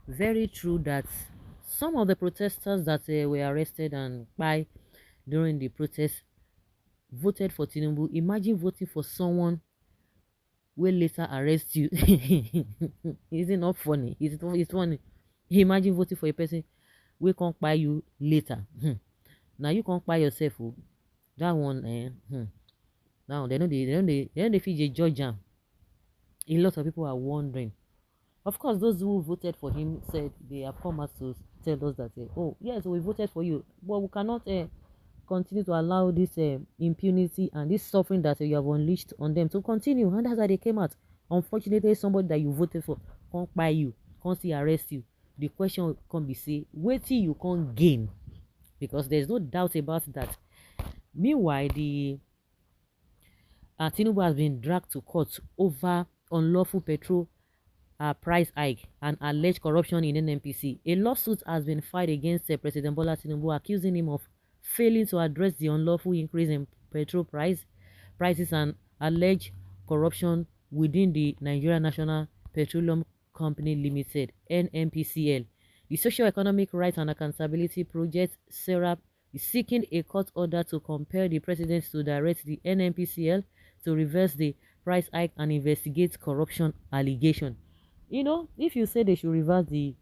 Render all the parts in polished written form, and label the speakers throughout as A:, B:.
A: very true that some of the protesters that were arrested and by during the protest voted for Tinubu. Imagine voting for someone will later arrest you. Is it not funny? It's funny. Imagine voting for a person we can't buy you later. Now you can't buy yourself. Oh. That one, now they know they feel a judge am. A lot of people are wondering. Of course, those who voted for him said they have come out to tell us that, oh yes, we voted for you, but we cannot continue to allow this impunity and this suffering that you have unleashed on them to continue. And that's why they came out. Unfortunately, somebody that you voted for can't buy you, can't see arrest you. The question can be say, wait till you can't gain, because there's no doubt about that. Meanwhile, the Tinubu has been dragged to court over unlawful petrol price hike and alleged corruption in NNPC. A lawsuit has been filed against President Bola Tinubu, accusing him of failing to address the unlawful increase in petrol prices and alleged corruption within the Nigeria National Petroleum Company Limited (NNPCL). The Social Economic Rights and Accountability Project (SERAP) is seeking a court order to compel the president to direct the NNPCL to reverse the price hike and investigate corruption allegation. If you say they should reverse the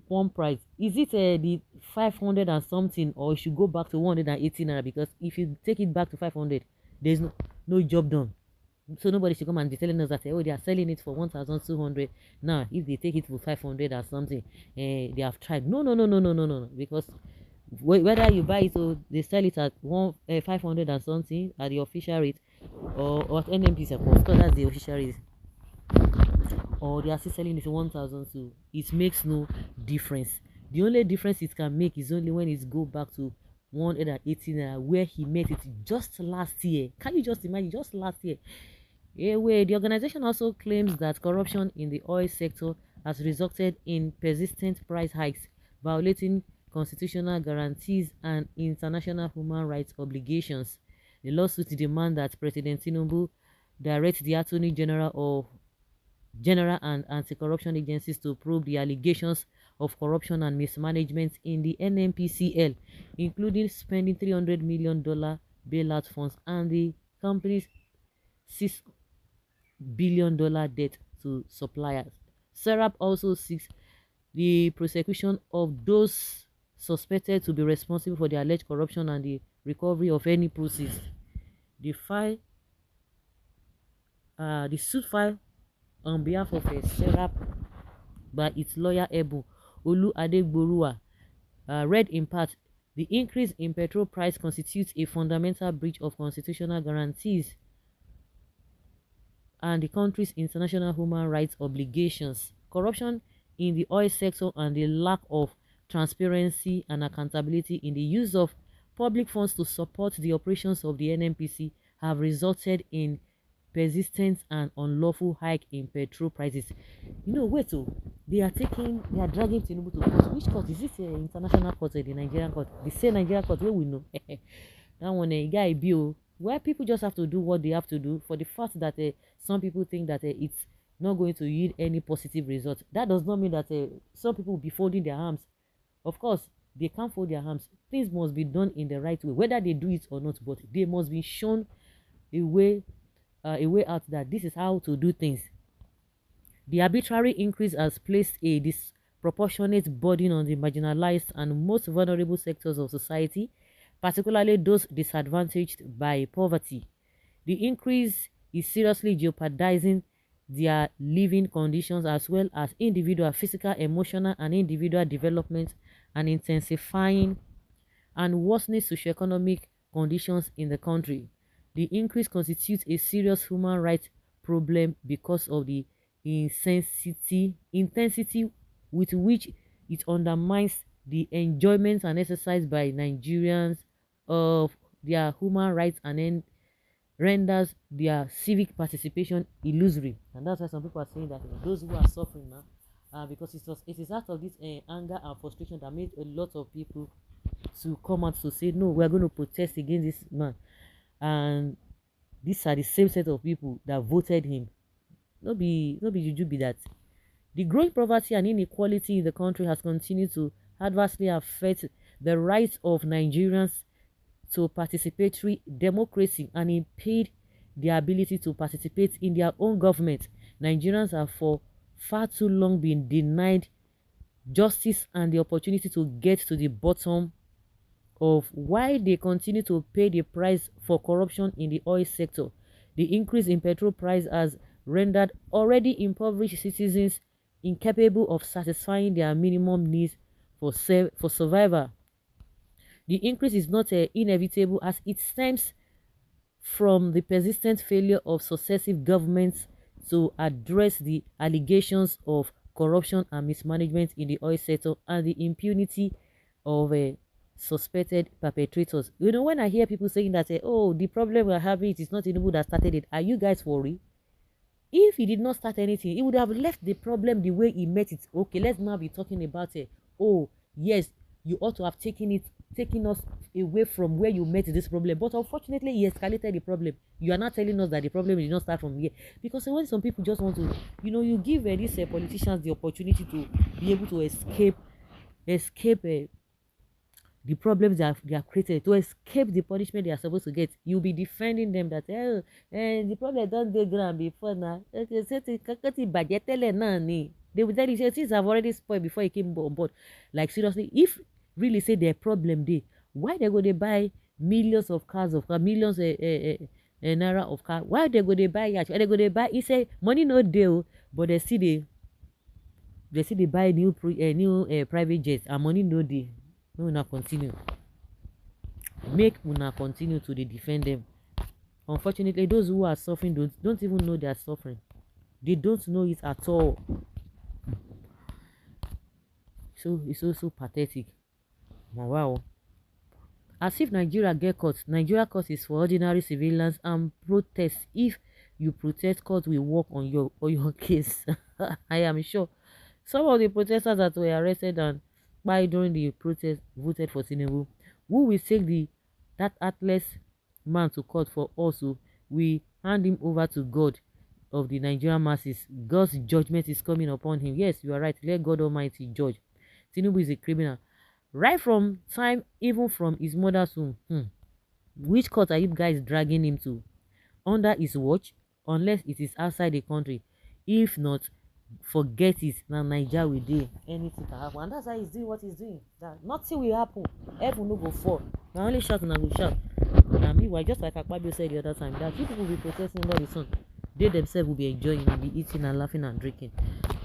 A: one price, is it the 500 and something, or it should go back to 180 naira? Because if you take it back to 500, there's no job done. So nobody should come and be telling us that, oh, they are selling it for 1,200. Now if they take it for 500 or something, they have tried. No, no, no, no, no, no, no, no. Because whether you buy it or they sell it at 500 and something at the official rate, or at NMPC, of course that's the official rate, or they are still selling it for 1,002, it makes no difference. The only difference it can make is only when it go back to 180 naira, where he made it just last year. Can you just imagine? Just last year. Yeah, where the organization also claims that corruption in the oil sector has resulted in persistent price hikes, violating constitutional guarantees and international human rights obligations. The lawsuit demands that President Tinubu direct the Attorney General and anti-corruption agencies to probe the allegations of corruption and mismanagement in the NNPCL, including spending $300 million bailout funds and the company's $6 billion debt to suppliers. SERAP also seeks the prosecution of those suspected to be responsible for the alleged corruption and the recovery of any proceeds. The file, the suit filed on behalf of a SERAP by its lawyer Ebu Olu Adegborua, read in part, the increase in petrol price constitutes a fundamental breach of constitutional guarantees and the country's international human rights obligations. Corruption in the oil sector and the lack of transparency and accountability in the use of public funds to support the operations of the NNPC have resulted in persistent and unlawful hike in petrol prices. Wait, oh, they are dragging Tinubu to court. Which court? Is this international court or the Nigerian court? The same Nigerian court where we know. That one, guy, bill, where people just have to do what they have to do for the fact that some people think that it's not going to yield any positive result. That does not mean that some people will be folding their arms. Of course, they can't fold their arms. Things must be done in the right way, whether they do it or not, but they must be shown a way out that this is how to do things. The arbitrary increase has placed a disproportionate burden on the marginalized and most vulnerable sectors of society, particularly those disadvantaged by poverty. The increase is seriously jeopardizing their living conditions as well as individual physical, emotional, and individual development, and intensifying and worsening socioeconomic conditions in the country. The increase constitutes a serious human rights problem because of the intensity with which it undermines the enjoyment and exercise by Nigerians of their human rights and then renders their civic participation illusory. And that's why some people are saying that those who are suffering now, because it is out of this anger and frustration that made a lot of people to come out to say, no, we're going to protest against this man. And these are the same set of people that voted him. No be juju be that. The growing poverty and inequality in the country has continued to adversely affect the rights of Nigerians to participatory democracy and impede their ability to participate in their own government. Nigerians have for far too long been denied justice and the opportunity to get to the bottom of why they continue to pay the price for corruption in the oil sector. The increase in petrol price has rendered already impoverished citizens incapable of satisfying their minimum needs for survival. The increase is not inevitable as it stems from the persistent failure of successive governments to address the allegations of corruption and mismanagement in the oil sector and the impunity of suspected perpetrators. You know, when I hear people saying that, oh, the problem we're having, it is not Tinubu that started it, are you guys worried? If he did not start anything, he would have left the problem the way he met it. Okay, let's now be talking about it. Oh, yes, you ought to have taken us away from where you met this problem. But unfortunately, he escalated the problem. You are not telling us that the problem did not start from here. Because when some people just want to, you give these politicians the opportunity to be able to escape the problems they have created, to escape the punishment they are supposed to get. You'll be defending them that the problem don't dey ground before now. They will tell you things have already spoiled before he came on board. Like seriously, if really say their problem dey, why they go dey buy millions of cars millions naira of car? Why they go dey buy yacht? Why they go dey buy? He say money no dey, but they still dey buy new private jets and money no dey. Make una continue to defend them. Unfortunately, those who are suffering don't even know they are suffering. They don't know it at all. So it's also pathetic. Wow. As if Nigeria get caught. Nigeria court is for ordinary civilians and protest. If you protest, court will work on your case. I am sure some of the protesters that were arrested and during the protest voted for Tinubu. Who will take that heartless man to court for us? We hand him over to God of the Nigerian masses. God's judgment is coming upon him. Yes, you are right. Let God Almighty judge. Tinubu is a criminal. Right from time, even from his mother's womb. Which court are you guys dragging him to? Under his watch? Unless it is outside the country. If not, forget it. Now Nigeria will do anything can happen, and that's why he's doing what he's doing. That nothing will happen. Heaven no go fall. Now only shout and I go shout. And meanwhile, just like Akpabio said the other time, that people will be protesting under the sun. They themselves will be enjoying and be eating and laughing and drinking.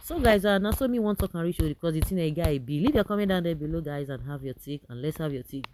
A: So guys, now so me want to talk and reach you because it's in a guy be. Leave your comment down there below, guys, and have your take, and let's have your take.